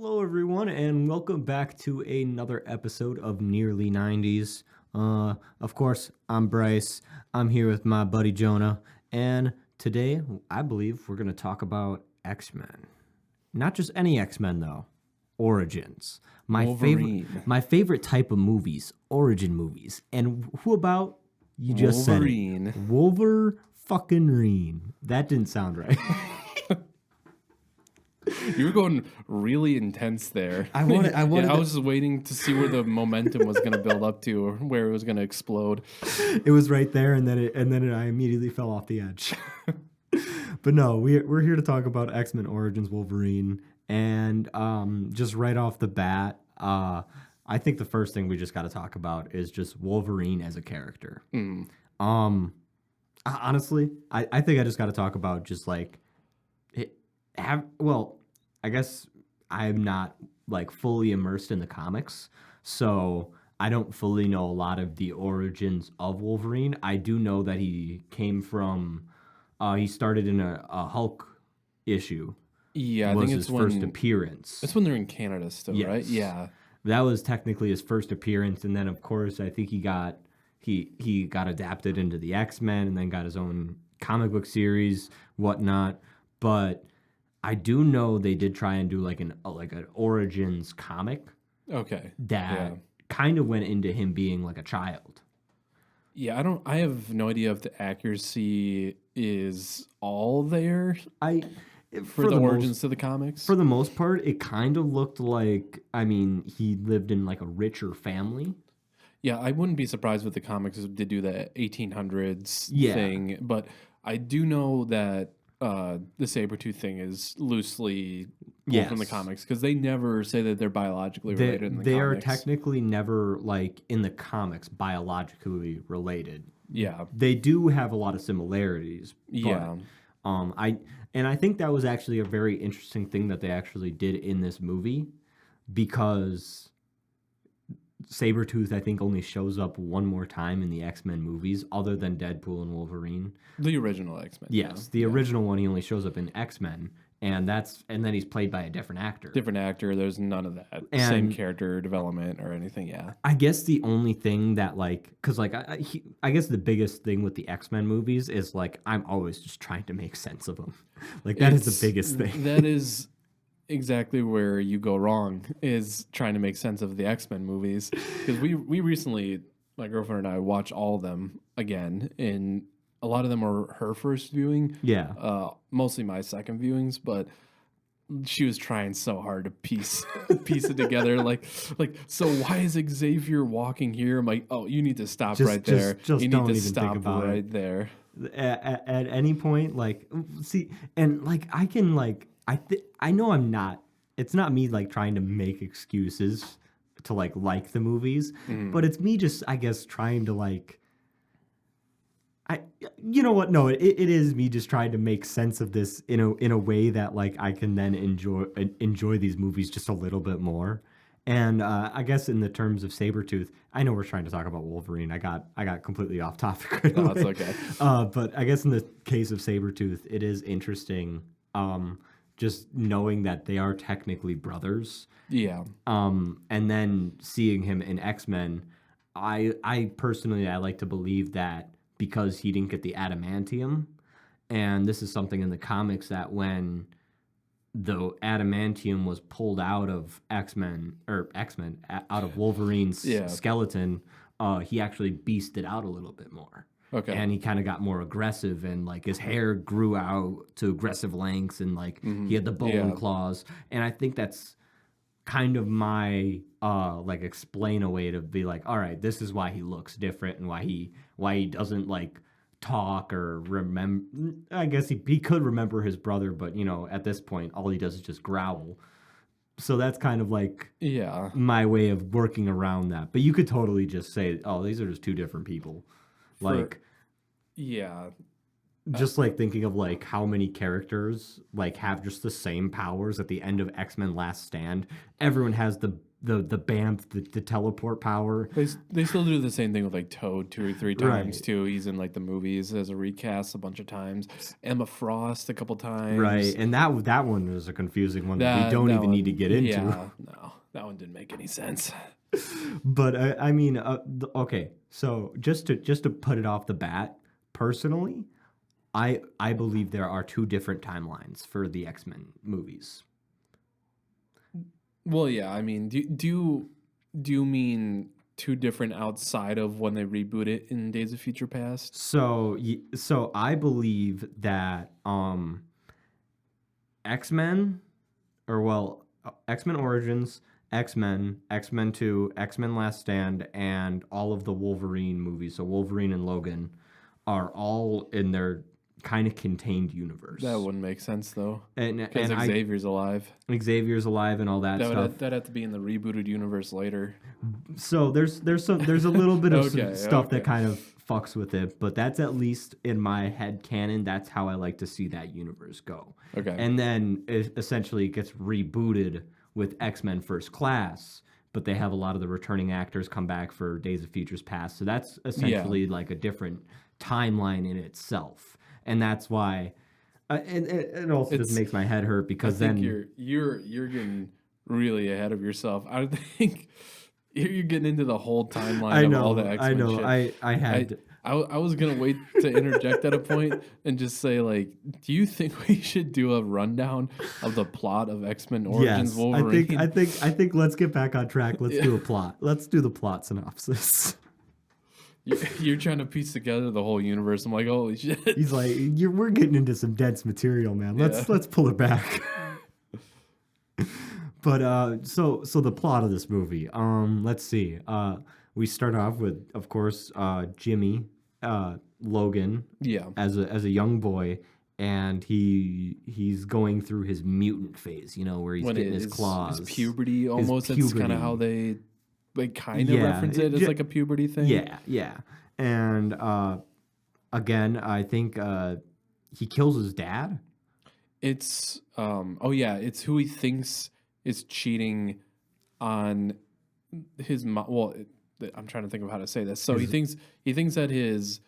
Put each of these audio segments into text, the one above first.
Hello, everyone, and welcome back to another episode of Nearly 90s. Of course, I'm Bryce. I'm here with my buddy Jonah, and today I believe we're going to talk about X-Men. Not just any X-Men, though. Origins. Wolverine. My favorite type of movies, origin movies. And who about? You just Wolverine. said it. Wolver-fucking-reen. That didn't sound right. You were going really intense there. I wanted I was just waiting to see where the momentum was going to build up to, or where it was going to explode. It was right there, and then I immediately fell off the edge. But no, we're here to talk about X-Men Origins Wolverine, and just right off the bat, I think the first thing we just got to talk about is just Wolverine as a character. Honestly, I think I just got to talk about just like I guess I'm not like fully immersed in the comics, so I don't fully know a lot of the origins of Wolverine. I do know that he came from, he started in a Hulk issue. Yeah, I Was think his it's first appearance. That's when they're in Canada still, Yes. right? Yeah. That was technically his first appearance, and then of course I think he got adapted into the X-Men, and then got his own comic book series, whatnot. But I do know they did try and do like an Origins comic Okay. that kind of went into him being like a child. Yeah, I have no idea if the accuracy is all there for the origins to the comics. For the most part, it kind of looked like, I mean, he lived in like a richer family. Yeah, I wouldn't be surprised if the comics did do the 1800s thing, but I do know that the Sabretooth thing is loosely pulled from the comics, because they never say that they're biologically related in the they comics. are technically never, like, in the comics, biologically related. Yeah. They do have a lot of similarities. But, Yeah. I think that was actually a very interesting thing that they actually did in this movie, because Sabretooth, I think, only shows up one more time in the X-Men movies, other than Deadpool and Wolverine. The original X-Men. Yes, the original one, he only shows up in X-Men, and then he's played by a different actor. Different actor. There's none of that. Same character development or anything, yeah. I guess the only thing that, like, because, like, I guess the biggest thing with the X-Men movies is, like, I'm always just trying to make sense of them. Like, that is the biggest thing. That is exactly where you go wrong, is trying to make sense of the X-Men movies, because we recently, my girlfriend and I, watched all of them again, and a lot of them were her first viewing, mostly my second viewings, but she was trying so hard to piece it together, like so why is Xavier walking here? I'm like, oh, you need to stop right there. You need to stop right there. At any point, like, see, and like I can, like, I know I'm not. It's not me like trying to make excuses to like the movies, but it's me just, I guess, trying to like. You know what? No, it is me just trying to make sense of this in a way that like I can then enjoy these movies just a little bit more. And I guess in the terms of Sabretooth, I know we're trying to talk about Wolverine. I got completely off topic right away. That's okay. But I guess in the case of Sabretooth, it is interesting. Just knowing that they are technically brothers. Yeah. And then seeing him in X-Men, I personally, I like to believe that because he didn't get the adamantium, and this is something in the comics, that when the adamantium was pulled out of X-Men, out of Wolverine's skeleton, he actually beasted out a little bit more. Okay. And he kind of got more aggressive, and like his hair grew out to aggressive lengths, and like he had the bone claws. And I think that's kind of my like explain a way to be like, all right, this is why he looks different, and why he doesn't like talk or remember. I guess he could remember his brother, but you know, at this point, all he does is just growl. So that's kind of like my way of working around that. But you could totally just say, oh, these are just two different people. Just like thinking of like how many characters like have just the same powers at the end of X-Men Last Stand. Everyone has the Bamf, the teleport power. They still do the same thing with like Toad 2 or 3 times too. He's in like the movies as a recast a bunch of times. Emma Frost a couple times. Right, and that one was a confusing one that we don't even need to get into. Yeah, no, that one didn't make any sense. But I mean, okay. So just to put it off the bat, personally, I believe there are 2 different timelines for the X-Men movies. Well, yeah. I mean, do you mean 2 different outside of when they reboot it in Days of Future Past? So I believe that X-Men, X-Men Origins, X-Men, X-Men 2, X-Men Last Stand, and all of the Wolverine movies, so Wolverine and Logan, are all in their kind of contained universe. That wouldn't make sense though, because Xavier's alive. Xavier's alive and all that stuff. That'd have to be in the rebooted universe later. So there's a little bit of stuff that kind of fucks with it, but that's at least in my head canon. That's how I like to see that universe go. Okay. And then it essentially gets rebooted with X-Men First Class, but they have a lot of the returning actors come back for Days of Futures Past. So that's essentially like a different timeline in itself. And that's why it also just makes my head hurt because then you're getting really ahead of yourself. I think you're getting into the whole timeline of all the X-Men shit. I was gonna wait to interject at a point and just say, like, do you think we should do a rundown of the plot of X-Men Origins Wolverine? I think let's get back on track. Let's do a plot. Let's do the plot synopsis. You're trying to piece together the whole universe. I'm like, holy shit. He's like, we're getting into some dense material, man. Let's pull it back. But so the plot of this movie. Let's see. We start off with, of course, Jimmy, Logan. Yeah. As a young boy, and he's going through his mutant phase. You know, where he's getting his claws. His puberty almost. That's kind of how they kind of reference it. It's like a puberty thing. Yeah. And again, I think he kills his dad. It's it's who he thinks is cheating on his mom. Well, I'm trying to think of how to say this. So he thinks that his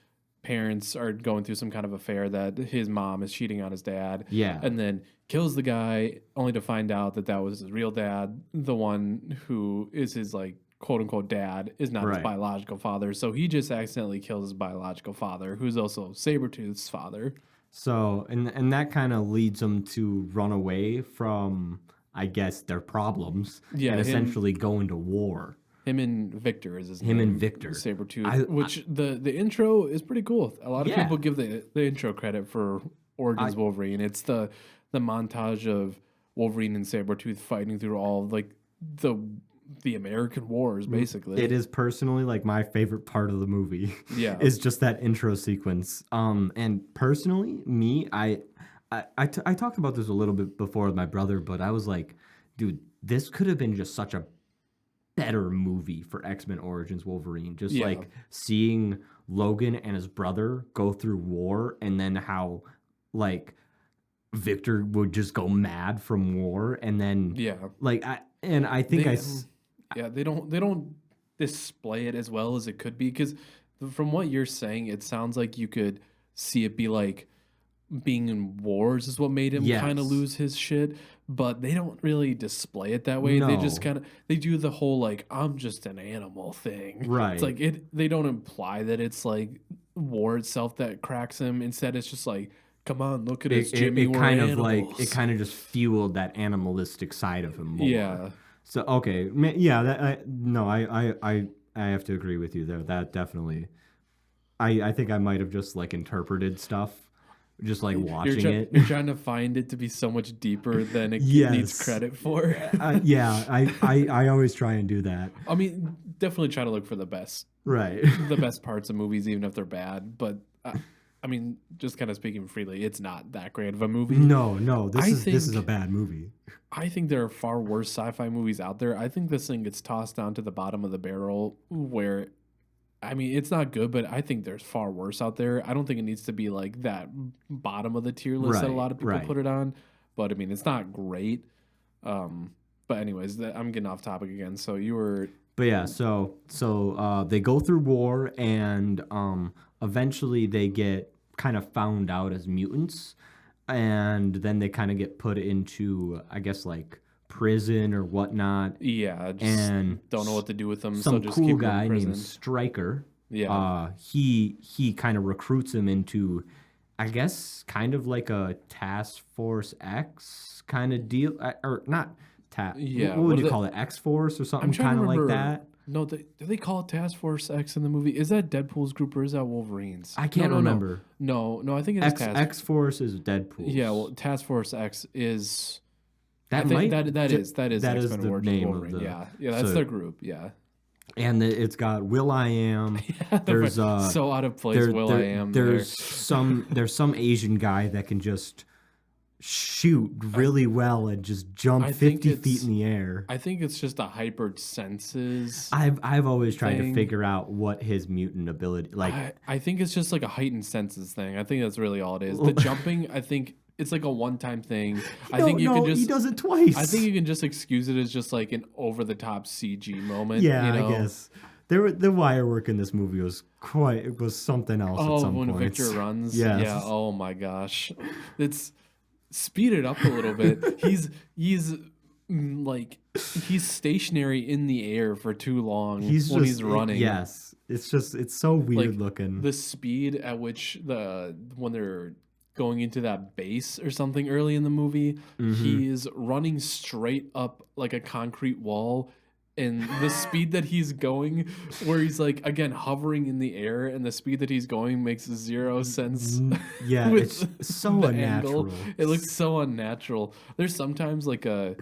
parents are going through some kind of affair, that his mom is cheating on his dad. Yeah. And then kills the guy only to find out that was his real dad. The one who is his like quote unquote dad is not his biological father. So he just accidentally kills his biological father, who's also Sabretooth's father. So, and that kind of leads them to run away from, I guess, their problems and essentially go into war. Him and Victor is his name. Him and Victor. Sabretooth. Which the intro is pretty cool. A lot of people give the intro credit for Origins Wolverine. It's the montage of Wolverine and Sabretooth fighting through all like the American wars, basically. It is personally like my favorite part of the movie. Yeah. Is just that intro sequence. And personally, me, I talked about this a little bit before with my brother, but I was like, dude, this could have been just such a better movie for X-Men Origins Wolverine. Just like seeing Logan and his brother go through war, and then how like Victor would just go mad from war, and then I think they don't display it as well as it could be, because from what you're saying, it sounds like you could see it be like being in wars is what made him kind of lose his shit, but they don't really display it that way. No. They just they do the whole like, I'm just an animal thing. Right. It's like they don't imply that it's like war itself that cracks him. Instead, it's just like, come on, look at us, Jimmy. We're animals. It kind of just fueled that animalistic side of him more. Yeah. So okay, I have to agree with you there. That definitely, I think I might have just like interpreted stuff, just like watching it. You're trying to find it to be so much deeper than it needs credit for. I always try and do that. I mean, definitely try to look for the best, right? The best parts of movies, even if they're bad. But I mean, just kind of speaking freely, it's not that great of a movie. No, this is a bad movie. I think there are far worse sci-fi movies out there. I think this thing gets tossed down to the bottom of the barrel where, I mean, it's not good, but I think there's far worse out there. I don't think it needs to be like that bottom of the tier list that a lot of people put it on. But I mean, it's not great. But anyways, I'm getting off topic again. So you were. But yeah, so they go through war, and eventually they get kind of found out as mutants, and then they kind of get put into, I guess, like prison or whatnot. Yeah, just and don't know what to do with them. Some so just cool keep guy them in named Stryker. Yeah, He kind of recruits him into, I guess, kind of like a Task Force X kind of deal, or not. Yeah, what would you call it? X Force or something kind of like that? No, do they call it Task Force X in the movie? Is that Deadpool's group or is that Wolverine's? I can't remember. No, I think it's X Force is Deadpool's. Yeah, well, Task Force X is. That is X-Men the Origins name Wolverine. Of the, yeah, that's their group. Yeah, and it's got Will.i.am. There's so out of place. Will.i.am. There's some Asian guy that can just shoot really well and just jump 50 feet in the air. I think it's just a hyper senses. I've always tried to figure out what his mutant ability like. I think it's just like a heightened senses thing. I think that's really all it is. The jumping, I think. It's like a one-time thing. I think you can just. He does it twice. I think you can just excuse it as just like an over-the-top CG moment. Yeah, you know? I guess. The wire work in this movie was something else. Oh, at some when points. Victor runs. Yes. Yeah. Oh my gosh, it's speed it up a little bit. He's stationary in the air for too long when he's running. Yes, it's so weird looking. The speed at which when they're going into that base or something early in the movie, he is running straight up like a concrete wall, and the speed that he's going, where he's like again hovering in the air, and the speed that he's going makes zero sense. Yeah, it's so unnatural. It looks so unnatural. There's sometimes like where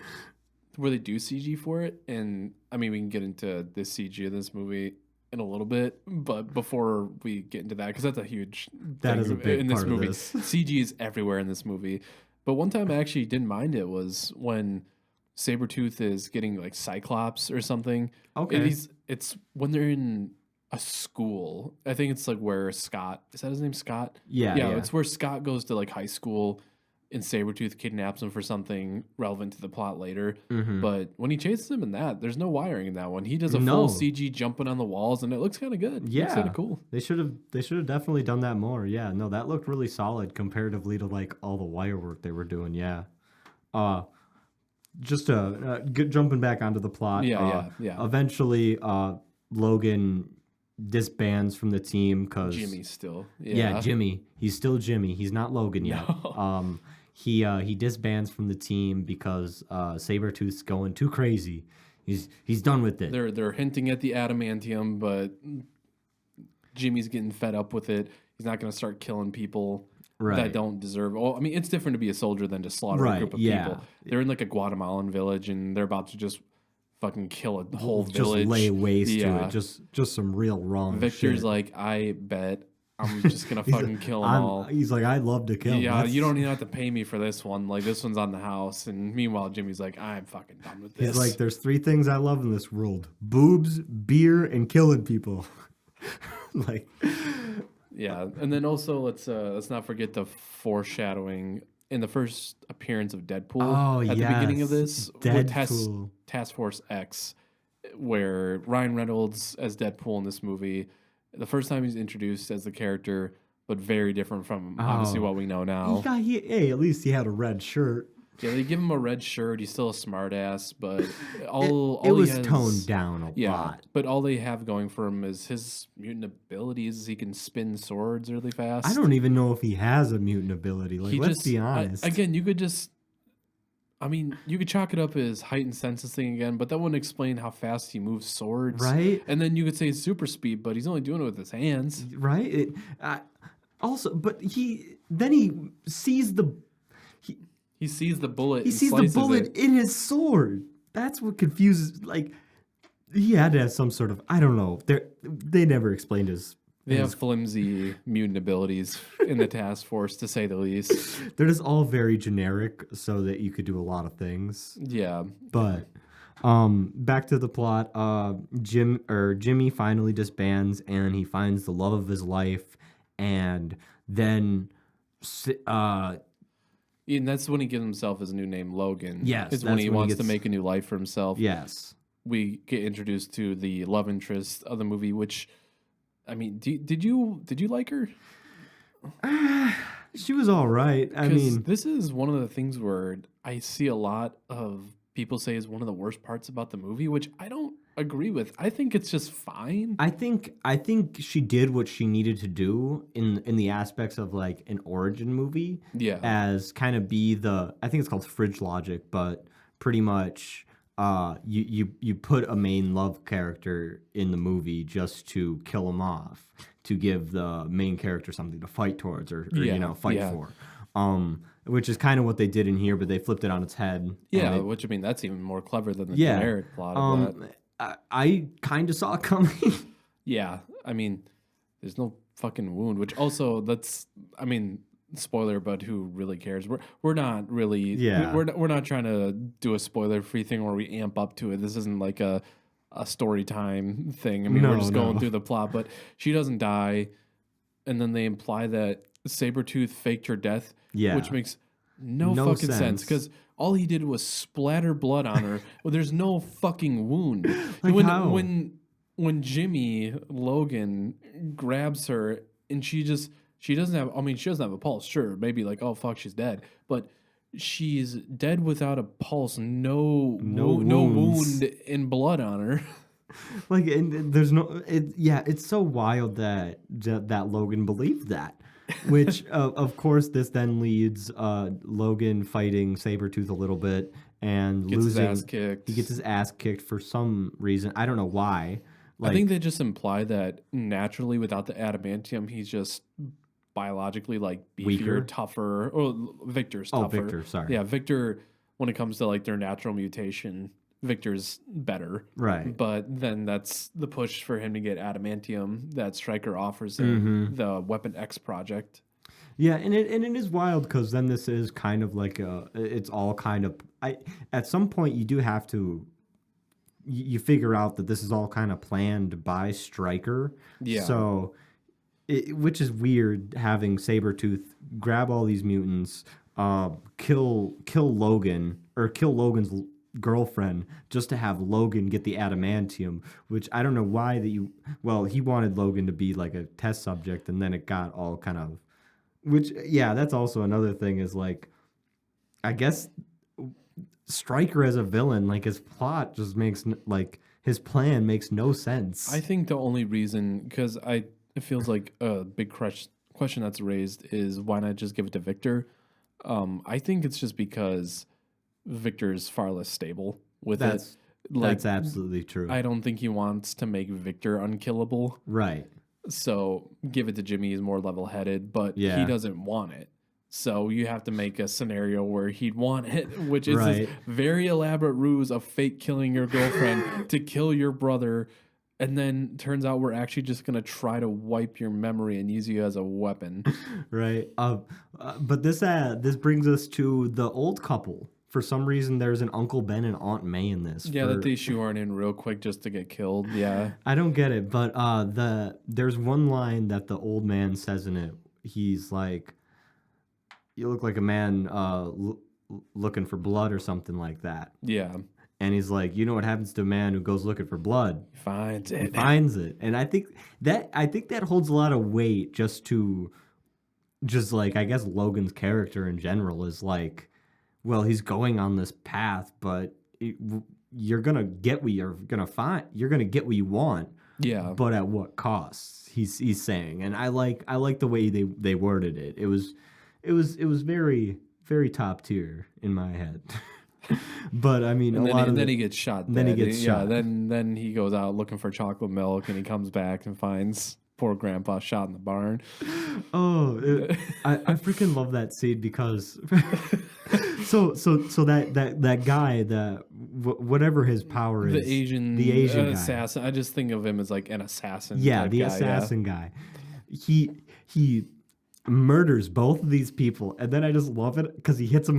they do CG for it, and I mean we can get into this CG in this movie in a little bit, but before we get into that, because that's a huge that thing is a big in this part movie. Of this. CG is everywhere in this movie. But one time I actually didn't mind it was when Sabretooth is getting like Cyclops or something. Okay. It's when they're in a school. I think it's like where Scott, is that his name, Scott? Yeah. It's where Scott goes to like high school and Sabretooth kidnaps him for something relevant to the plot later. But when he chases him in that, there's no wiring in that one. He does a full CG jumping on the walls, and it looks kind of good. Yeah, looks kind of cool. They should have definitely done that more. Yeah, no, that looked really solid comparatively to like all the wire work they were doing. Yeah. Just jumping back onto the plot. Yeah. Eventually, Logan disbands from the team because Jimmy's still. Yeah, Jimmy. He's still Jimmy. He's not Logan yet. No. He disbands from the team because Sabretooth's going too crazy. He's done with it. They're hinting at the adamantium, but Jimmy's getting fed up with it. He's not going to start killing people that don't deserve. Well, I mean, it's different to be a soldier than to slaughter a group of people. They're in like a Guatemalan village, and they're about to just fucking kill a whole village. Just lay waste to it. Just some real wrong Victor's shit. like, I bet I'm just gonna fucking kill them all. He's like, I'd love to kill them. Yeah, you don't even have to pay me for this one. Like, this one's on the house. And meanwhile, Jimmy's like, I'm fucking done with this. He's like, there's 3 things I love in this world: boobs, beer, and killing people. Like, yeah. And then also let's not forget the foreshadowing in the first appearance of Deadpool at the beginning of this with Task Force X, where Ryan Reynolds as Deadpool in this movie. The first time he's introduced as the character, but very different from obviously what we know now. At least he had a red shirt. Yeah, they give him a red shirt. He's still a smartass, but it was toned down a lot. But all they have going for him is his mutant abilities. He can spin swords really fast. I don't even know if he has a mutant ability. Like, let's be honest. Again, you could just... I mean, you could chalk it up as heightened senses thing again, but that wouldn't explain how fast he moves swords. Right. And then you could say it's super speed, but he's only doing it with his hands. Right. But he sees the... He sees the bullet. He sees the bullet in his sword. That's what confuses. Like, he had to have some sort of... I don't know. They never explained his... They have flimsy mutant abilities in the task force, to say the least. They're just all very generic, so that you could do a lot of things. Yeah. But back to the plot. Jimmy finally disbands, and he finds the love of his life, and then And that's when he gives himself his new name, Logan. Yes, is when he wants to make a new life for himself. Yes. We get introduced to the love interest of the movie, which, I mean, did you like her? She was all right. I mean, this is one of the things where I see a lot of people say is one of the worst parts about the movie, which I don't agree with. I think it's just fine. I think she did what she needed to do in the aspects of like an origin movie. Yeah. As kind of be the, I think it's called fridge logic, but pretty much you put a main love character in the movie just to kill him off, to give the main character something to fight towards or fight for. Which is kind of what they did in here, but they flipped it on its head. Yeah, which I mean that's even more clever than the generic plot of that. I kind of saw it coming. Yeah, I mean, there's no fucking wound, which also spoiler, but who really cares? We're not really we're not trying to do a spoiler free thing where we amp up to it. This isn't like a story time thing. I mean, we're just going through the plot, but she doesn't die, and then they imply that Sabretooth faked her death, which makes no fucking sense because all he did was splatter blood on her. Well, there's no fucking wound. Like when Jimmy Logan grabs her and she doesn't have a pulse. Sure, maybe like, oh fuck, she's dead, but she's dead without a pulse. No wound and blood on her. Like, and there's it's so wild that Logan believed that. Which, of course, this then leads Logan fighting Sabretooth a little bit and losing. His ass kicked. He gets his ass kicked for some reason. I don't know why. I think they just imply that naturally, without the adamantium, he's just biologically like beefier, weaker, tougher. Oh, Victor's tougher. Oh, Victor, sorry. Yeah, Victor, when it comes to like their natural mutation, Victor's better. Right. But then that's the push for him to get adamantium that Stryker offers him, the Weapon X project. Yeah, and it is wild because then this is kind of like it's all kind of, at some point you do have to, you figure out that this is all kind of planned by Stryker. Yeah. So, which is weird having Sabretooth grab all these mutants, kill Logan, or kill Logan's girlfriend just to have Logan get the adamantium, which I don't know why he wanted Logan to be like a test subject, and then it got all kind of, which, yeah, that's also another thing is like, I guess Stryker as a villain, like his plot just makes, like his plan makes no sense. I think the only reason, because it feels like a big question that's raised is why not just give it to Victor? I think it's just because Victor's far less stable with it. That's absolutely true. I don't think he wants to make Victor unkillable. Right. So give it to Jimmy. He's more level-headed, but he doesn't want it. So you have to make a scenario where he'd want it, which is this very elaborate ruse of fake killing your girlfriend to kill your brother. And then turns out we're actually just going to try to wipe your memory and use you as a weapon. Right. But this brings us to the old couple. For some reason, there's an Uncle Ben and Aunt May in this. Yeah, that they shoehorn in real quick just to get killed. Yeah. I don't get it. But there's one line that the old man says in it. He's like, you look like a man looking for blood or something like that. Yeah. And he's like, you know what happens to a man who goes looking for blood? He finds it. He finds it. And I think that holds a lot of weight just like, I guess Logan's character in general is like, well, he's going on this path, but you're going to get what you're going to find. You're going to get what you want. Yeah. But at what cost? He's saying. And I like the way they worded it. It was very, very top tier in my head. But I mean, then he gets shot. Then he gets shot. Yeah. Then he goes out looking for chocolate milk, and he comes back and finds poor Grandpa shot in the barn. Oh, I freaking love that scene because so that guy, whatever his power is, the Asian guy. Assassin. I just think of him as like an assassin. Yeah, the assassin guy. He murders both of these people, and then I just love it because he hits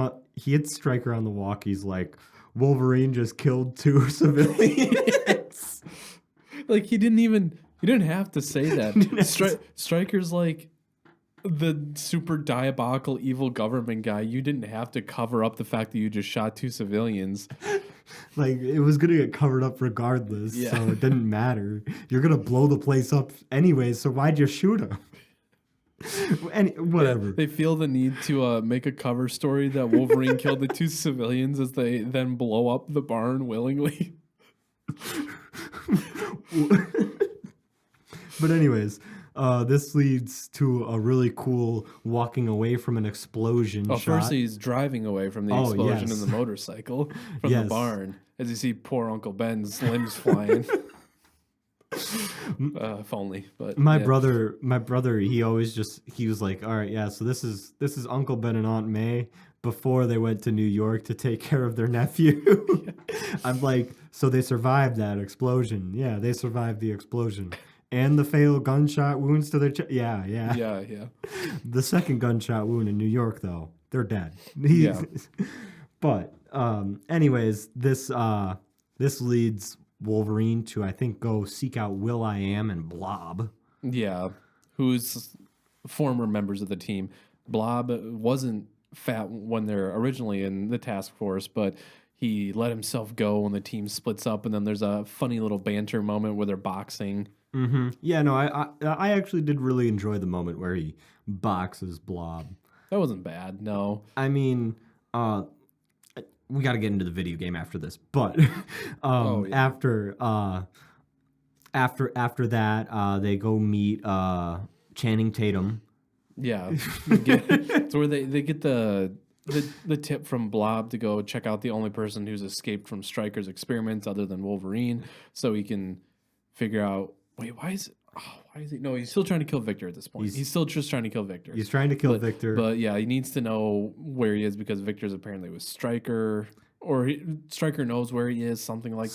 Stryker on the walk. He's like, Wolverine just killed 2 civilians. Like he didn't have to say that. Stryker's like, the super diabolical evil government guy, you didn't have to cover up the fact that you just shot 2 civilians. Like, it was gonna get covered up regardless, so it didn't matter. You're gonna blow the place up anyway, so why'd you shoot him? Whatever. Yeah, they feel the need to make a cover story that Wolverine killed the 2 civilians as they then blow up the barn willingly. But anyways, this leads to a really cool walking away from an explosion shot. First he's driving away from the explosion in the motorcycle from the barn as you see poor Uncle Ben's limbs flying. If only, but my brother, he was like, all right, yeah, so this is Uncle Ben and Aunt May before they went to New York to take care of their nephew. I'm like, so they survived that explosion. Yeah, they survived the explosion. And the fatal gunshot wounds to their chest. Yeah. The second gunshot wound in New York, though, they're dead. But anyways, this leads Wolverine to, I think, go seek out Will.i.am and Blob. Yeah, who's former members of the team. Blob wasn't fat when they're originally in the task force, but he let himself go when the team splits up, and then there's a funny little banter moment where they're boxing. Mm-hmm. Yeah, no, I actually did really enjoy the moment where he boxes Blob. That wasn't bad, no. I mean, we got to get into the video game after this, but after that, they go meet Channing Tatum. Yeah, it's where they get the tip from Blob to go check out the only person who's escaped from Stryker's experiments other than Wolverine, so he can figure out. Wait, why is he? No, he's still trying to kill Victor at this point. He's still just trying to kill Victor. He's trying to kill Victor. But yeah, he needs to know where he is because Victor's apparently with Stryker. Or Stryker knows where he is, something like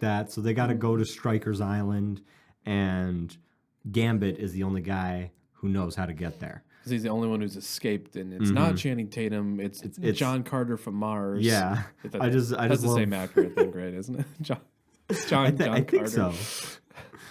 that. So they got to go to Stryker's Island, and Gambit is the only guy who knows how to get there. Because he's the only one who's escaped, and it's not Channing Tatum. It's John Carter from Mars. Yeah, I just that's the same actor, I think, right? Isn't it? John Carter. I think so.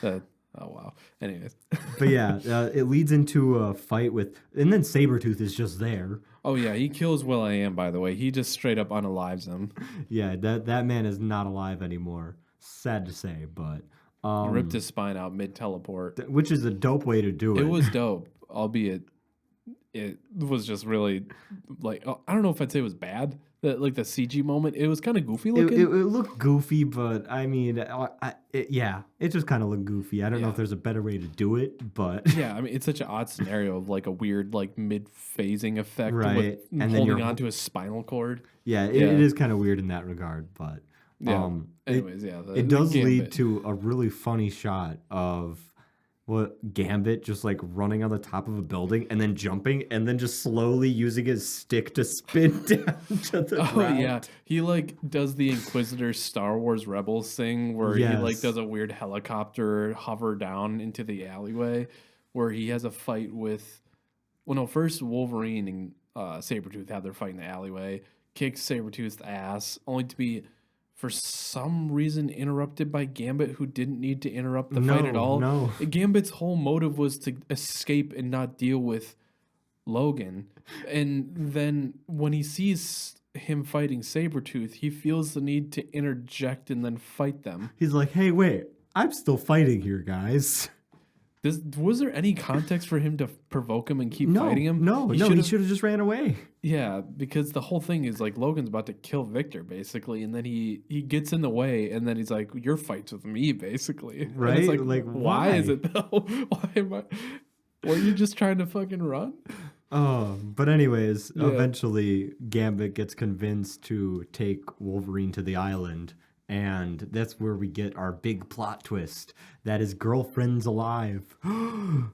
Oh, wow. Anyways. But yeah, it leads into a fight with... And then Sabretooth is just there. Oh, yeah. He kills Will.i.am, by the way. He just straight up unalives him. Yeah, that man is not alive anymore. Sad to say, but... He ripped his spine out mid-teleport. Which is a dope way to do it. It was dope, albeit it was just really... like I don't know if I'd say it was bad. The CG moment, it was kind of goofy looking. It looked goofy, but I mean, it just kind of looked goofy. I don't know if there's a better way to do it, but yeah, I mean, it's such an odd scenario of like a weird like mid-phasing effect, right? With and holding onto his spinal cord. Yeah, it is kind of weird in that regard, but anyways, it does lead to a really funny shot of Gambit just like running on the top of a building and then jumping and then just slowly using his stick to spin down to the ground. Yeah, he like does the Inquisitor Star Wars Rebels thing where he like does a weird helicopter hover down into the alleyway where he has a fight with first Wolverine and Sabretooth have their fight in the alleyway, kicks Sabretooth's ass only to be for some reason interrupted by Gambit, who didn't need to interrupt the fight at all. No. Gambit's whole motive was to escape and not deal with Logan. And then when he sees him fighting Sabretooth, he feels the need to interject and then fight them. He's like, hey, wait, I'm still fighting here, guys. Was there any context for him to provoke him and keep fighting him? No, he should have just ran away. Yeah, because the whole thing is like Logan's about to kill Victor, basically, and then he gets in the way, and then he's like, your fight's with me, basically. Right? And it's like why is it though? Why am I... Were you just trying to fucking run? Oh, but anyways, eventually Gambit gets convinced to take Wolverine to the island. And that's where we get our big plot twist that his girlfriend's alive. And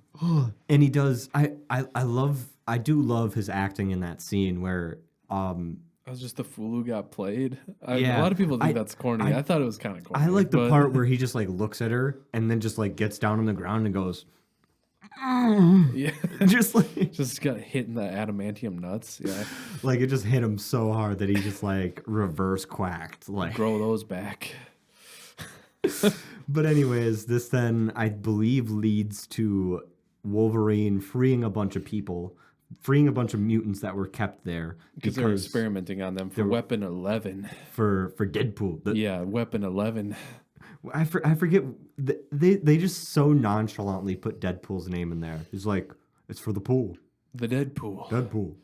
he does. I do love his acting in that scene where I was just the fool who got played. A lot of people think that's corny. I thought it was kind of corny. I like the part where he just like looks at her and then just like gets down on the ground and goes, yeah, just got hit in the adamantium nuts. Yeah, like it just hit him so hard that he just like reverse quacked. Like grow those back. But anyways, this then I believe leads to Wolverine freeing a bunch of people, freeing a bunch of mutants that were kept there because they're experimenting on them for Weapon 11. For Deadpool. Weapon 11. I forget. They just so nonchalantly put Deadpool's name in there. He's like, it's for the pool. The Deadpool.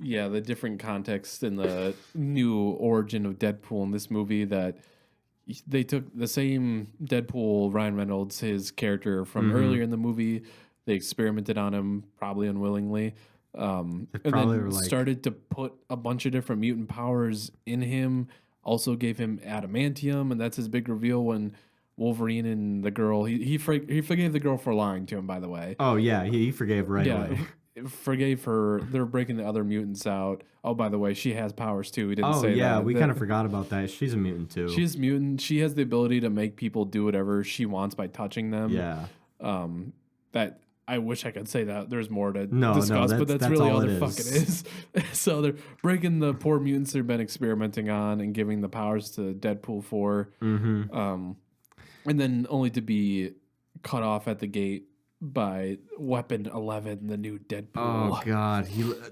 Yeah, the different context and the new origin of Deadpool in this movie, that they took the same Deadpool, Ryan Reynolds, his character from earlier in the movie. They experimented on him, probably unwillingly, and then started to put a bunch of different mutant powers in him. Also gave him adamantium, and that's his big reveal when Wolverine and the girl, he forgave the girl for lying to him, by the way. Oh, yeah, he forgave right away. Forgave her. They're breaking the other mutants out. Oh, by the way, she has powers too. We didn't say that. Yeah, we kind of forgot about that. She's a mutant too. She's mutant. She has the ability to make people do whatever she wants by touching them. Yeah. That I wish I could say that there's more to discuss, but that's really all the fuck it is. So they're breaking the poor mutants they've been experimenting on and giving the powers to Deadpool for. And then only to be cut off at the gate by Weapon 11, the new Deadpool. Oh God,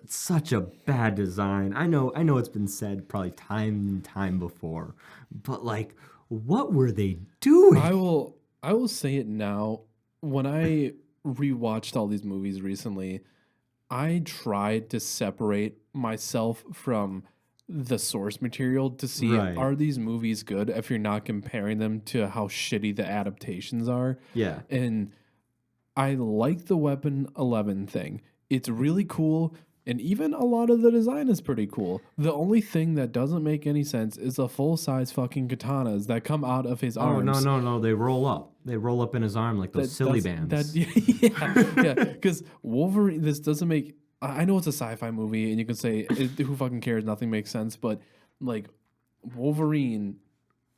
such a bad design. I know it's been said probably time and time before, but like, what were they doing? I will say it now. When I rewatched all these movies recently, I tried to separate myself from the source material to see, are these movies good if you're not comparing them to how shitty the adaptations are. Yeah. And I like the Weapon 11 thing. It's really cool, and even a lot of the design is pretty cool. The only thing that doesn't make any sense is the full-size fucking katanas that come out of his arms. No. They roll up. They roll up in his arm like those silly bands. Yeah. Because Wolverine, this doesn't make... I know it's a sci-fi movie, and you can say, who fucking cares? Nothing makes sense. But, like, Wolverine,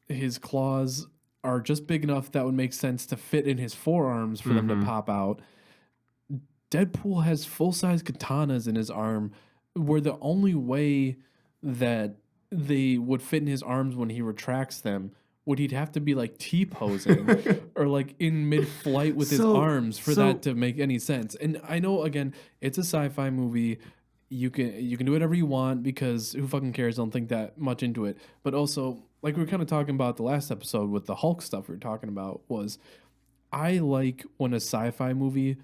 his claws are just big enough that would make sense to fit in his forearms for them to pop out. Deadpool has full-size katanas in his arm, where the only way that they would fit in his arms when he retracts them would he'd have to be like T-posing or like in mid-flight with his arms for that to make any sense. And I know, again, it's a sci-fi movie. You can do whatever you want because who fucking cares? Don't think that much into it. But also, like we were kind of talking about the last episode with the Hulk stuff we were talking about, was I like when a sci-fi movie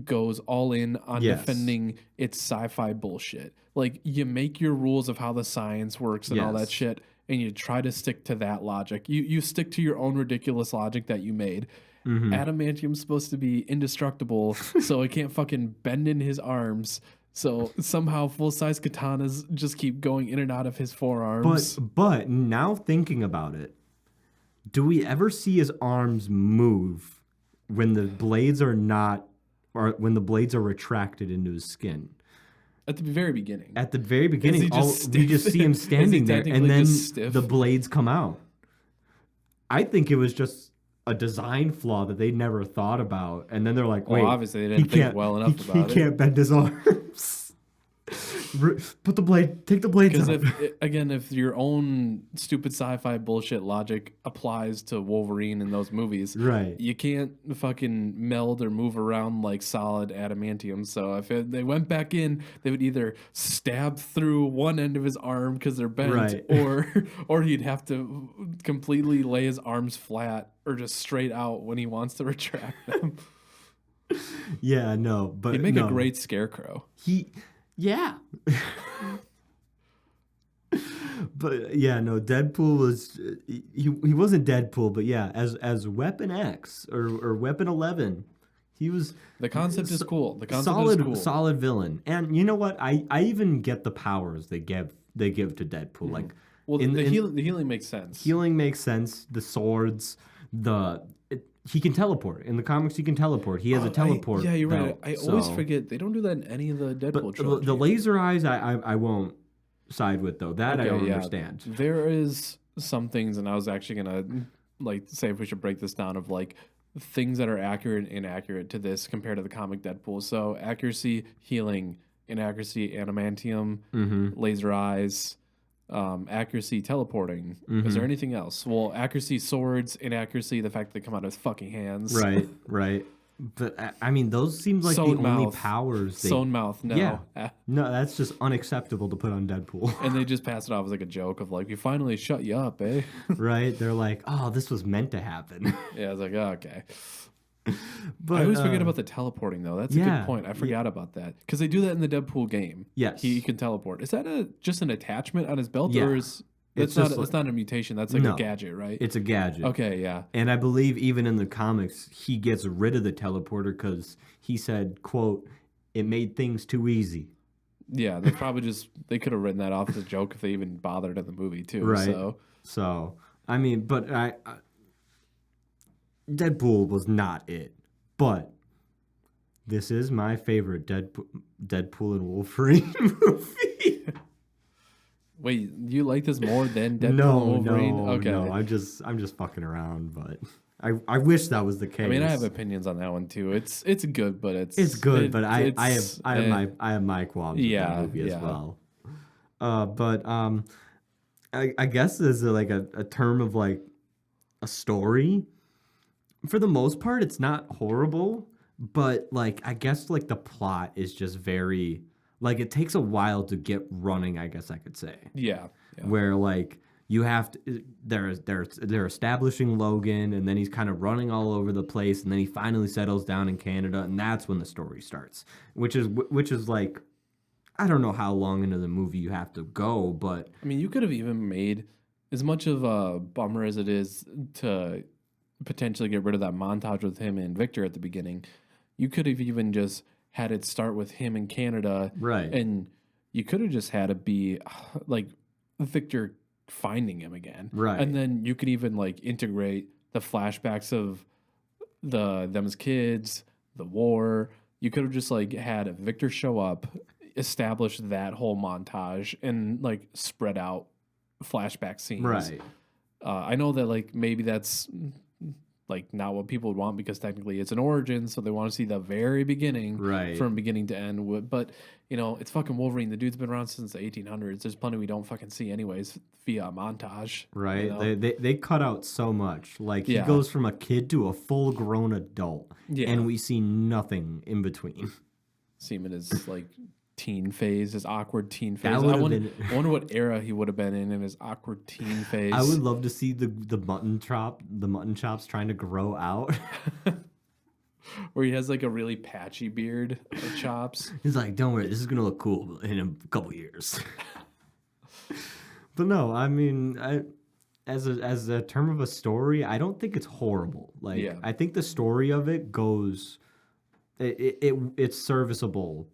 goes all in on defending its sci-fi bullshit. Like, you make your rules of how the science works and all that shit, and you try to stick to that logic. You stick to your own ridiculous logic that you made. Adamantium's supposed to be indestructible, so it can't fucking bend in his arms. So somehow full-size katanas just keep going in and out of his forearms. But now thinking about it, do we ever see his arms move when the blades are not, or when the blades are retracted into his skin? At the very beginning. At the very beginning, we just see him standing there, and then the blades come out. I think it was just a design flaw that they never thought about, and then they're like, "Wait, obviously they didn't think well enough about it. He can't bend his arms. Take the blades out." Because if your own stupid sci-fi bullshit logic applies to Wolverine in those movies, you can't fucking meld or move around like solid adamantium. So if they went back in, they would either stab through one end of his arm because they're bent, or he'd have to completely lay his arms flat or just straight out when he wants to retract them. But he'd make a great scarecrow. Yeah. But Deadpool was he wasn't Deadpool, but as Weapon X or Weapon 11, he was. The concept is cool. The concept is cool. Solid villain. And you know what? I even get the powers they give to Deadpool. Like, the healing makes sense. Healing makes sense. The swords, he can teleport. In the comics, he can teleport. He has a teleport. You're right. I always forget. They don't do that in any of the Deadpool trilogy. The laser eyes, I won't side with, though. That I don't understand. There is some things, and I was actually going to say if we should break this down of like things that are accurate and inaccurate to this compared to the comic Deadpool. So accuracy, healing, inaccuracy, adamantium, laser eyes, accuracy, teleporting. Is there anything else? Well, accuracy, swords, inaccuracy, the fact that they come out of his fucking hands. Right. But I mean, those seem like Sewn the only mouth. powers. Sewn mouth. No. Yeah. No, that's just unacceptable to put on Deadpool. And they just pass it off as like a joke of like, we finally shut you up, eh? Right? They're like, oh, this was meant to happen. Yeah, I was like, oh, okay. But I always forget about the teleporting though. That's a good point. I forgot about that because they do that in the Deadpool game. Yes, he can teleport. Is that just an attachment on his belt, yeah. or is that's not a mutation? That's like a gadget, right? It's a gadget. Okay, yeah. And I believe even in the comics, he gets rid of the teleporter because he said, "quote It made things too easy." Yeah, they probably they could have written that off as a joke if they even bothered in the movie too. Right. So I mean, but Deadpool was not it. But this is my favorite Deadpool and Wolverine movie. Wait, you like this more than Deadpool and Wolverine? No, I'm just fucking around, but I wish that was the case. I mean, I have opinions on that one too. It's good, but it's good, but I have my qualms with that movie as well. I guess there's like a term of like a story. For the most part, it's not horrible, but like I guess like the plot is just very like it takes a while to get running, I guess I could say. Yeah. Where like you have to they're establishing Logan, and then he's kind of running all over the place, and then he finally settles down in Canada, and that's when the story starts. Which is like I don't know how long into the movie you have to go, but I mean, you could have even made as much of a bummer as it is to potentially get rid of that montage with him and Victor at the beginning. You could have even just had it start with him in Canada, right? And you could have just had it be like Victor finding him again, right? And then you could even like integrate the flashbacks of them as kids, the war. You could have just like had Victor show up, establish that whole montage, and like spread out flashback scenes, right? I know that like maybe that's like not what people would want because technically it's an origin, so they want to see the very beginning, right, from beginning to end. But you know, it's fucking Wolverine. The dude's been around since the 1800s. There's plenty we don't fucking see anyways via montage, right? You know? They cut out so much. Like he goes from a kid to a full grown adult, and we see nothing in between. See him in his like teen phase, his awkward teen phase. I wonder what era he would have been in his awkward teen phase. I would love to see the mutton chops trying to grow out. Where he has like a really patchy beard of chops. He's like, don't worry, this is gonna look cool in a couple years. But no, I mean, as a term of a story, I don't think it's horrible. Like, I think the story of it goes, it's serviceable.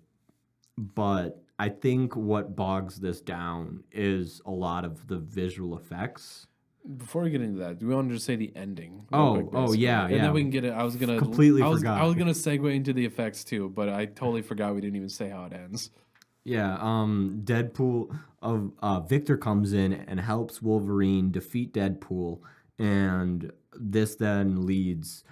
But I think what bogs this down is a lot of the visual effects. Before we get into that, do we want to just say the ending? Yeah. And then we can get it. I was gonna forgot. I was gonna segue into the effects too, but I totally forgot we didn't even say how it ends. Yeah. Deadpool Victor comes in and helps Wolverine defeat Deadpool, and this then leads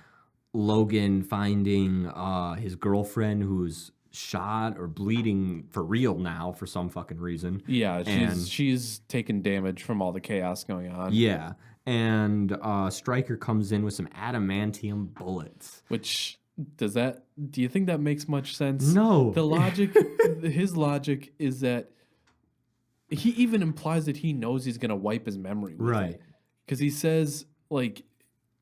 Logan finding his girlfriend who's shot or bleeding for real now for some fucking reason. Yeah, she's taken damage from all the chaos going on. Yeah, and Stryker comes in with some adamantium bullets. Which do you think that makes much sense? No. The logic, his logic is that he even implies that he knows he's gonna wipe his memory. Right. Because he says like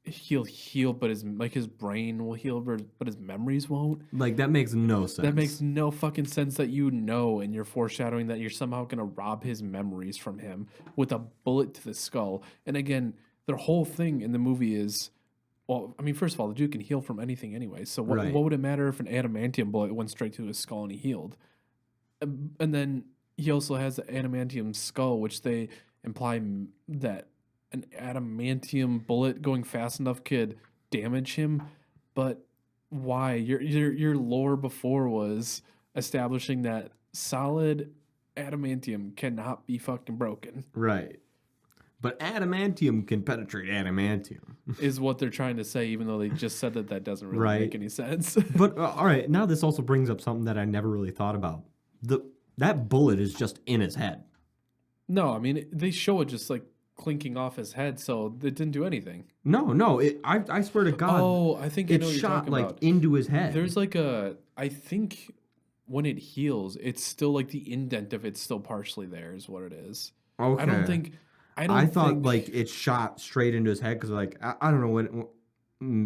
he'll heal, but his brain will heal, but his memories won't. Like that makes no sense. That makes no fucking sense. That and you're foreshadowing that you're somehow gonna rob his memories from him with a bullet to the skull. And again, their whole thing in the movie is, well, I mean, first of all, the dude can heal from anything anyway. So what would it matter if an adamantium bullet went straight to his skull and he healed? And then he also has the adamantium skull, which they imply that an adamantium bullet going fast enough could damage him. But why? Your lore before was establishing that solid adamantium cannot be fucking broken. Right. But adamantium can penetrate adamantium. Is what they're trying to say, even though they just said that doesn't really make any sense. But, all right, now this also brings up something that I never really thought about. That bullet is just in his head. No, I mean, they show it just like clinking off his head, so it didn't do anything. No, I swear to God. Oh, I think I it know what you're shot talking like about. into his head. There's like I think when it heals, it's still like the indent of it's still partially there, is what it is. Okay. I thought think like it shot straight into his head because like I don't know when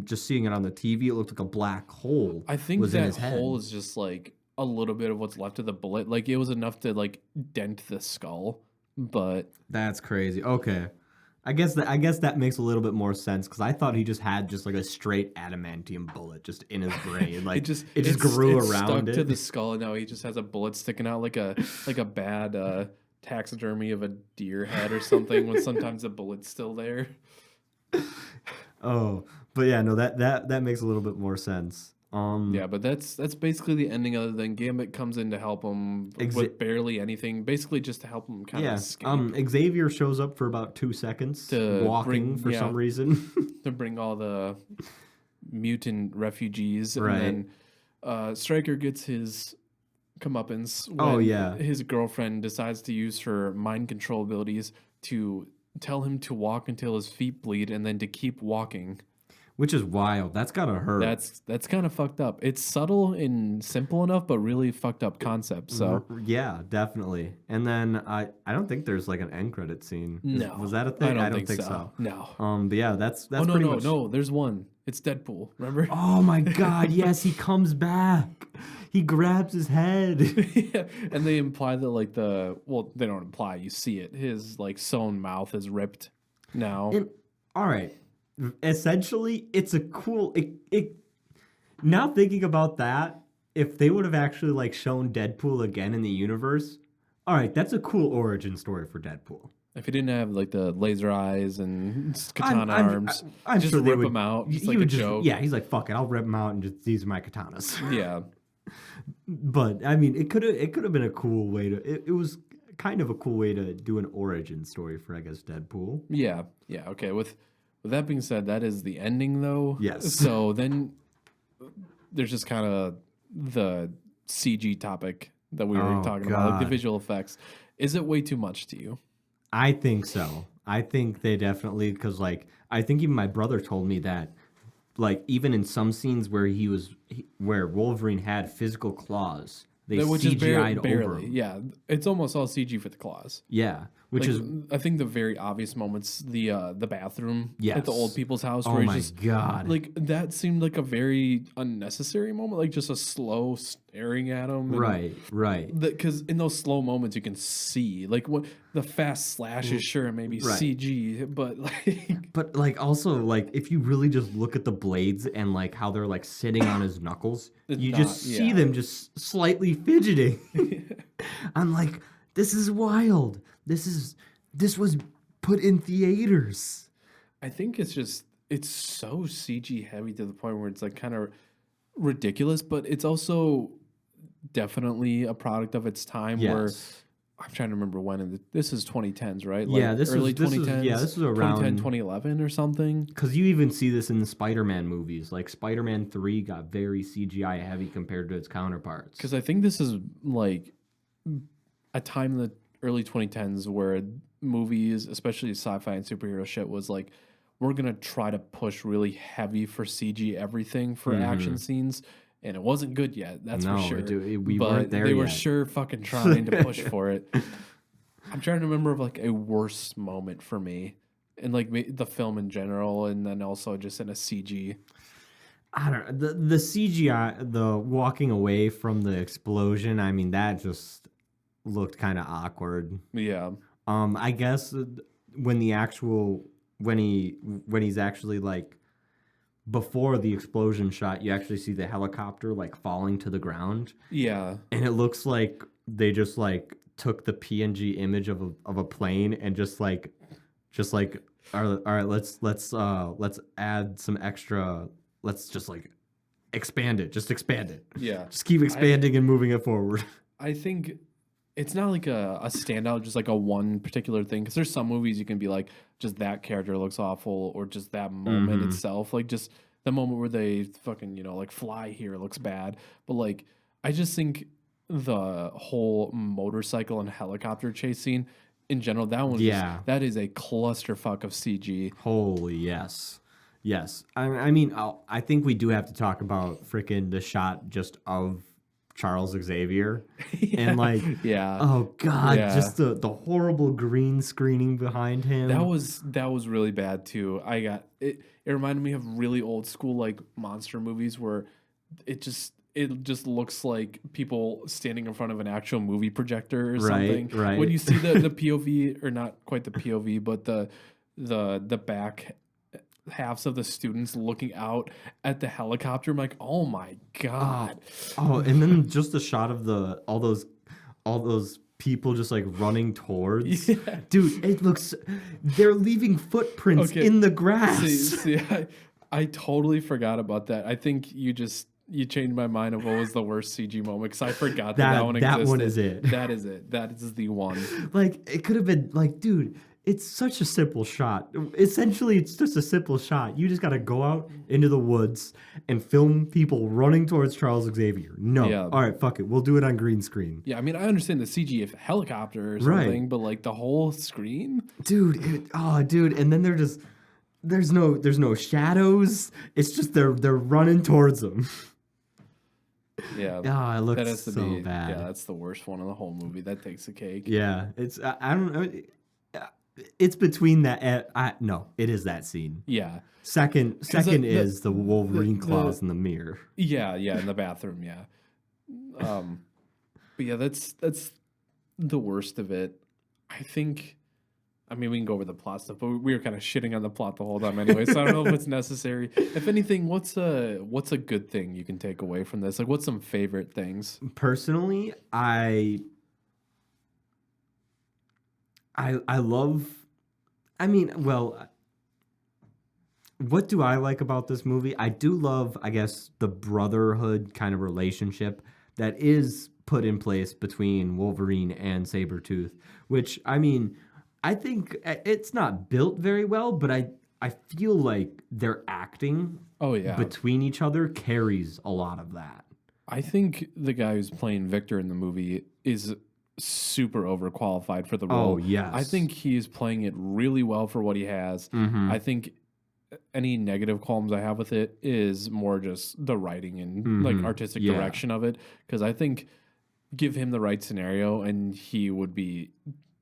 just seeing it on the TV, it looked like a black hole. I think was in that his head. hole is just like a little bit of what's left of the bullet. Like it was enough to like dent the skull, but That's crazy. Okay. I guess that makes a little bit more sense because I thought he just had just like a straight adamantium bullet just in his brain. Like it just grew around stuck it. to the skull, and now he just has a bullet sticking out like a bad taxidermy of a deer head or something. When sometimes the bullet's still there. Oh, but yeah, no, that makes a little bit more sense. Yeah, but that's basically the ending. Other than Gambit comes in to help him with barely anything, basically just to help him kind of escape. Xavier shows up for about 2 seconds, walking for some reason to bring all the mutant refugees, right. And then Stryker gets his comeuppance when his girlfriend decides to use her mind control abilities to tell him to walk until his feet bleed and then to keep walking. Which is wild. That's gotta hurt. That's kind of fucked up. It's subtle and simple enough, but really fucked up concept. So yeah, definitely. And then I don't think there's like an end credit scene. No, was that a thing? I don't think so. No. But yeah, that's pretty much. No, there's one. It's Deadpool. Remember? Oh my God! Yes, he comes back. He grabs his head. Yeah. And they imply that like they don't imply. You see it. His like sewn mouth is ripped now. All right. Essentially, it's a cool. Now thinking about that, if they would have actually like shown Deadpool again in the universe, all right, that's a cool origin story for Deadpool. If he didn't have like the laser eyes and katana arms, I'm just sure rip him out. Just like a joke. Yeah, he's like, fuck it, I'll rip him out and just these are my katanas. Yeah. But I mean, it could have been a cool way to. It was kind of a cool way to do an origin story for, I guess, Deadpool. Yeah. Okay. With that being said, that is the ending, though. Yes. So then there's just kind of the CG topic that we were talking about, like the visual effects. Is it way too much to you? I think so. I think they definitely, because like I think even my brother told me that, like even in some scenes where where Wolverine had physical claws, they CGI'd over him. Yeah, it's almost all CG for the claws. Yeah. Which like, is, I think, the very obvious moments, the bathroom at the old people's house. Oh where my just, God! Like that seemed like a very unnecessary moment, like just a slow staring at him. Right. Because in those slow moments, you can see like what the fast slashes, sure, maybe CG, but like, also like if you really just look at the blades and like how they're like sitting on his knuckles, you just see them just slightly fidgeting. I'm like, this is wild. This was put in theaters. I think it's so CG heavy to the point where it's like kind of ridiculous, but it's also definitely a product of its time. Yes. Where I'm trying to remember when this is 2010s, right? Like this early is 2010s. This is around 2010, 2011 or something. Because you even see this in the Spider-Man movies. Like Spider-Man 3 got very CGI heavy compared to its counterparts. Because I think this is like a time in the early 2010s where movies, especially sci-fi and superhero shit, was like, we're gonna try to push really heavy for CG everything for action scenes, and it wasn't good yet. That's for sure. We weren't there they yet. were sure fucking trying to push for it. I'm trying to remember of like a worse moment for me, in like the film in general, and then also just in a CG. I don't know. The CGI, the walking away from the explosion. I mean, that just looked kind of awkward. Yeah. I guess when he's actually like before the explosion shot, you actually see the helicopter like falling to the ground. Yeah. And it looks like they just like took the PNG image of a plane and just like all right, let's add some extra, let's just like expand it. Yeah. Just keep expanding and moving it forward. I think it's not like a standout, just like a one particular thing. Because there's some movies you can be like, just that character looks awful, or just that moment itself, like just the moment where they fucking like fly here looks bad. But like, I just think the whole motorcycle and helicopter chase scene in general, that is a clusterfuck of CG. Holy yes. Yes. I mean, I think we do have to talk about freaking the shot just of Charles Xavier. And like, oh God, just the horrible green screening behind him. That was really bad too. It reminded me of really old school like monster movies where it just looks like people standing in front of an actual movie projector or something. Right. When you see the POV, or not quite the POV, but the back halves of the students looking out at the helicopter, I'm like, oh my God. Oh, and then just the shot of all those people just like running towards. Dude, it looks, they're leaving footprints in the grass. See, I totally forgot about that. I think you changed my mind of what was the worst CG moment, because I forgot that one existed. That one is it. That is it. That is the one. Like, it could have been like, dude, it's such a simple shot. Essentially, it's just a simple shot. You just got to go out into the woods and film people running towards Charles Xavier. No. All right, fuck it. We'll do it on green screen. Yeah, I mean, I understand the CG of helicopter or something, but like the whole screen? Dude, and then there's no shadows. It's just they're running towards them. Yeah. It looks so bad. Yeah, that's the worst one of the whole movie. That takes the cake. Yeah, it's I don't know. It's between that. No, it is that scene. Yeah. Second is the Wolverine claws in the mirror. Yeah, in the bathroom. Yeah. But yeah, that's the worst of it. I think. I mean, we can go over the plot stuff, but we were kind of shitting on the plot the whole time anyway, so I don't know if it's necessary. If anything, what's a good thing you can take away from this? Like, what's some favorite things? Personally, I love. I mean, well, what do I like about this movie? I do love, I guess, the brotherhood kind of relationship that is put in place between Wolverine and Sabretooth, which, I mean, I think it's not built very well, but I feel like their acting between each other carries a lot of that. I think the guy who's playing Victor in the movie is super overqualified for the role. Oh, yes. I think he's playing it really well for what he has. Mm-hmm. I think any negative qualms I have with it is more just the writing and like artistic direction of it. Because I think give him the right scenario and he would be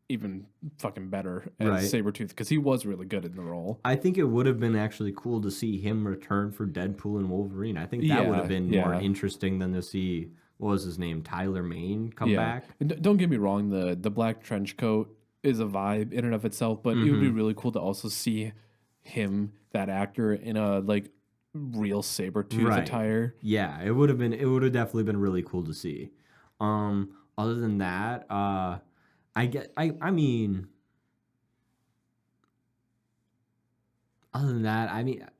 even fucking better as Sabretooth, because he was really good in the role. I think it would have been actually cool to see him return for Deadpool and Wolverine. I think that would have been more interesting than to see, what was his name, Tyler Mane come back. And don't get me wrong, the black trench coat is a vibe in and of itself, but it would be really cool to also see him, that actor, in a like real Sabretooth attire. Yeah, it would have definitely been really cool to see. Other than that, I mean,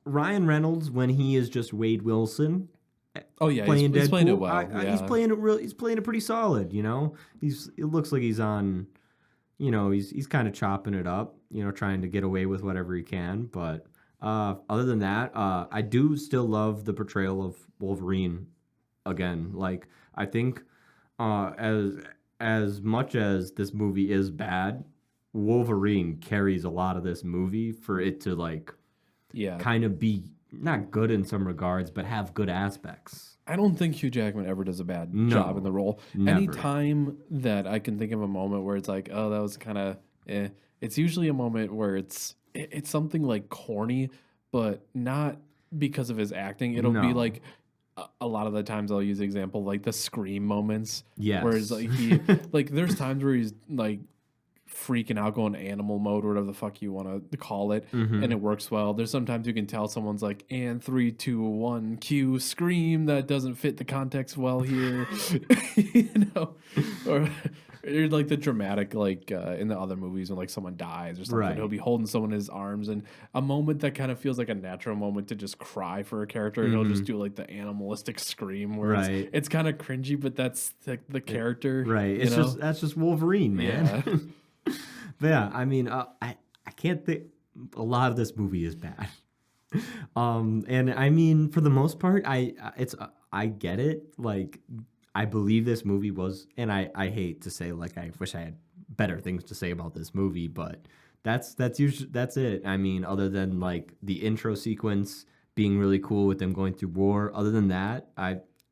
Ryan Reynolds, when he is just Wade Wilson. Oh yeah, playing he's Deadpool, playing it well. He's playing it pretty solid. You know, it looks like he's on. You know, he's kind of chopping it up. You know, trying to get away with whatever he can. But other than that, I do still love the portrayal of Wolverine. Again, like, I think as much as this movie is bad, Wolverine carries a lot of this movie for it to like, kind of be not good in some regards, but have good aspects. I don't think Hugh Jackman ever does a bad job in the role. Never. Anytime that I can think of a moment where it's like, oh, that was kind of, it's usually a moment where it's something like corny, but not because of his acting. It'll be like, a lot of the times I'll use the example like the Scream moments. Yes. Where it's like he like there's times where he's like freaking out, going animal mode or whatever the fuck you want to call it, and it works well. There's sometimes you can tell someone's like, and 3, 2, 1, cue Scream, that doesn't fit the context well here. You know, or like the dramatic, like in the other movies when like someone dies or something, he'll be holding someone in his arms, and a moment that kind of feels like a natural moment to just cry for a character, and he'll just do like the animalistic scream where it's kind of cringy, but that's the character, that's just Wolverine, man. But yeah, I mean, I can't think. A lot of this movie is bad. And I mean, for the most part, I get it. Like, I believe this movie was, and I hate to say, like, I wish I had better things to say about this movie, but that's it. I mean, other than like the intro sequence being really cool with them going through war, other than that,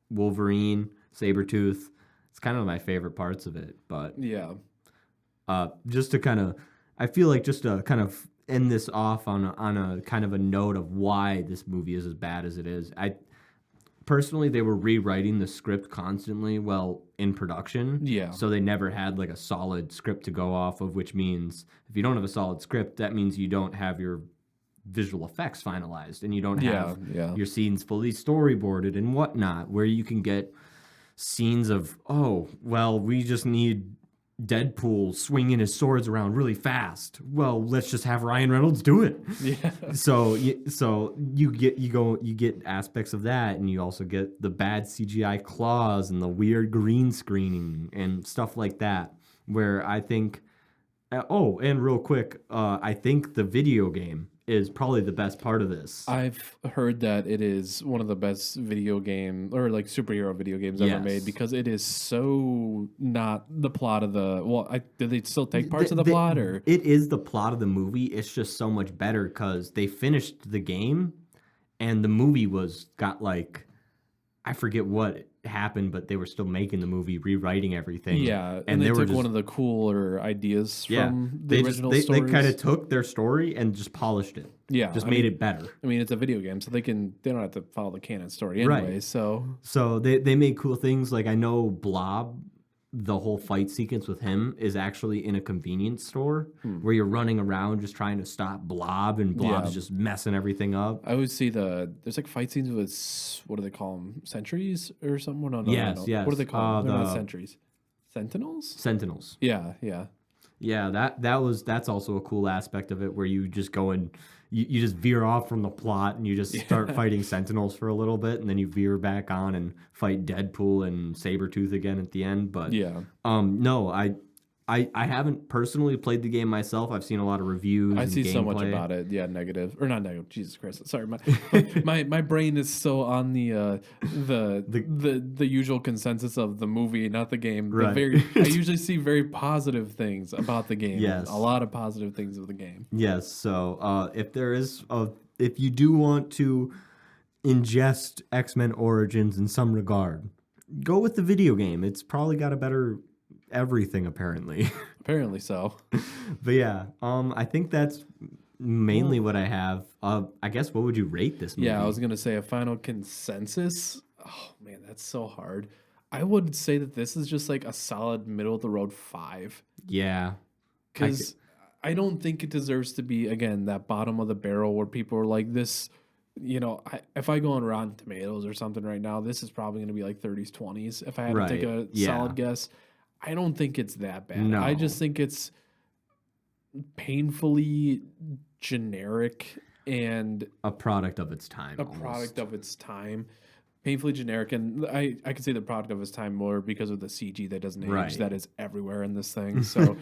Wolverine, Sabretooth, it's kind of my favorite parts of it. But yeah, just to kind of, I feel like just to kind of end this off on a kind of a note of why this movie is as bad as it is. Personally, they were rewriting the script constantly while in production. Yeah. So they never had like a solid script to go off of, which means if you don't have a solid script, that means you don't have your visual effects finalized and you don't have your scenes fully storyboarded and whatnot, where you can get scenes of, oh, well, we just need Deadpool swinging his swords around really fast. Well, let's just have Ryan Reynolds do it. Yeah. So you get aspects of that, and you also get the bad CGI claws and the weird green screening and stuff like that. Where I think, and real quick, I think the video game is probably the best part of this. I've heard that it is one of the best video game or like superhero video games ever made, because it is so not the plot of the. Well, did they still take parts of the plot, or it is the plot of the movie? It's just so much better because they finished the game, and the movie got like, I forget what happened, but they were still making the movie, rewriting everything. Yeah, and they took one of the cooler ideas from the original stories. They kind of took their story and just polished it. Yeah, just made it better. I mean, it's a video game, so they don't have to follow the canon story anyway. Right. So they made cool things. Like, I know Blob, the whole fight sequence with him is actually in a convenience store where you're running around just trying to stop Blob, and Blob's just messing everything up. I always see there's like fight scenes with, what do they call them? Sentries or something? No. Yes. What do they call them? They're not sentries. Sentinels? Yeah. Yeah, that's also a cool aspect of it, where you just go and you just veer off from the plot and you just start fighting Sentinels for a little bit, and then you veer back on and fight Deadpool and Sabretooth again at the end. But no, I haven't personally played the game myself. I've seen a lot of reviews. I see so much about it. Yeah, negative or not negative. Jesus Christ! Sorry, my brain is so on the usual consensus of the movie, not the game. Right. I usually see very positive things about the game. Yes, a lot of positive things of the game. Yes. So if you do want to ingest X-Men Origins in some regard, go with the video game. It's probably got a better everything, apparently. Apparently so. But yeah, I think that's mainly what I have. I guess, what would you rate this movie? Yeah, I was gonna say a final consensus. Oh man, that's so hard. I would say that this is just like a solid middle of the road 5. Yeah, because I don't think it deserves to be, again, that bottom of the barrel where people are like this. You know, if I go on Rotten Tomatoes or something right now, this is probably going to be like 30s, 20s. If I had to take a solid guess, I don't think it's that bad. No. I just think it's painfully generic and a product of its time. Painfully generic, and I can say the product of its time more because of the CG that doesn't age that is everywhere in this thing. So,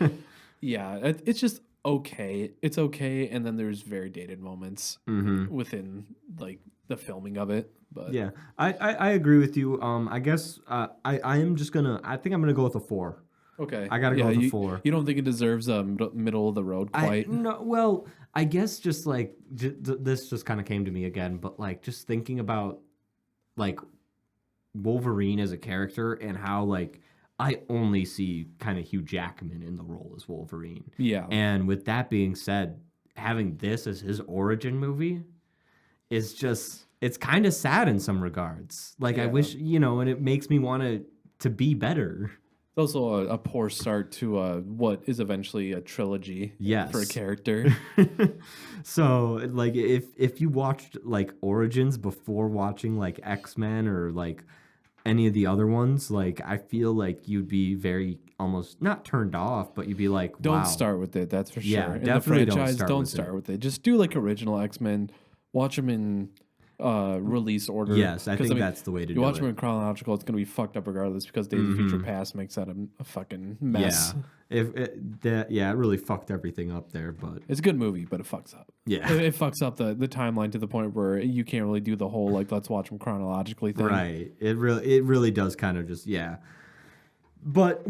yeah, it's just okay. It's okay, and then there's very dated moments within like the filming of it. But yeah, I agree with you. I guess I am just gonna. I think I'm gonna go with a 4. Okay, I gotta go with a 4. You don't think it deserves a middle of the road quite? No. Well, I guess just like this just kind of came to me again, but like just thinking about like Wolverine as a character and how like I only see kind of Hugh Jackman in the role as Wolverine. Yeah. And with that being said, having this as his origin movie is just, it's kind of sad in some regards. Like I wish, and it makes me want to be better. It's also a poor start to what is eventually a trilogy for a character. So, like, if you watched, like, Origins before watching, like, X-Men or, like, any of the other ones, like, I feel like you'd be very almost, not turned off, but you'd be like, wow. Don't start with it, that's for sure. Yeah, in definitely the franchise, don't start with it. Just do, like, original X-Men. Watch them in release order. Yes, I think that's the way to do it. You watch them in chronological, it's going to be fucked up regardless because Days of Future Past makes that a fucking mess. Yeah, it really fucked everything up there, but it's a good movie, but it fucks up. Yeah, it fucks up the timeline to the point where you can't really do the whole like let's watch them chronologically thing. Right. It really does kind of just But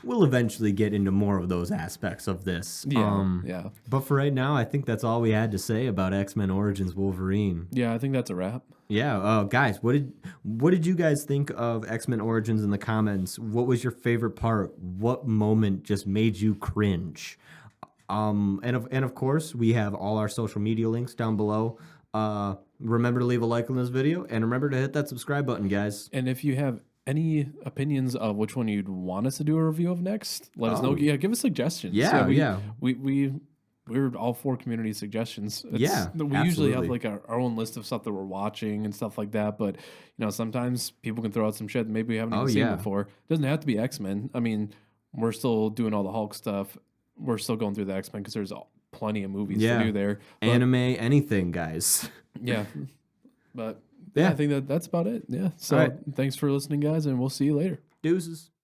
we'll eventually get into more of those aspects of this. Yeah. But for right now, I think that's all we had to say about X-Men Origins Wolverine. Yeah, I think that's a wrap. Yeah, guys, what did you guys think of X-Men Origins in the comments? What was your favorite part? What moment just made you cringe? And of course, we have all our social media links down below. Remember to leave a like on this video, and remember to hit that subscribe button, guys. And if you have any opinions of which one you'd want us to do a review of next, let us know. Yeah, give us suggestions. Yeah, We're all for community suggestions. We absolutely. usually have like our own list of stuff that we're watching and stuff like that. But sometimes people can throw out some shit that maybe we haven't even seen before. It doesn't have to be X-Men. I mean, we're still doing all the Hulk stuff. We're still going through the X-Men because there's plenty of movies to do there. But, anime, anything, guys. Yeah, but I think that's about it. Yeah. So thanks for listening, guys, and we'll see you later. Deuces.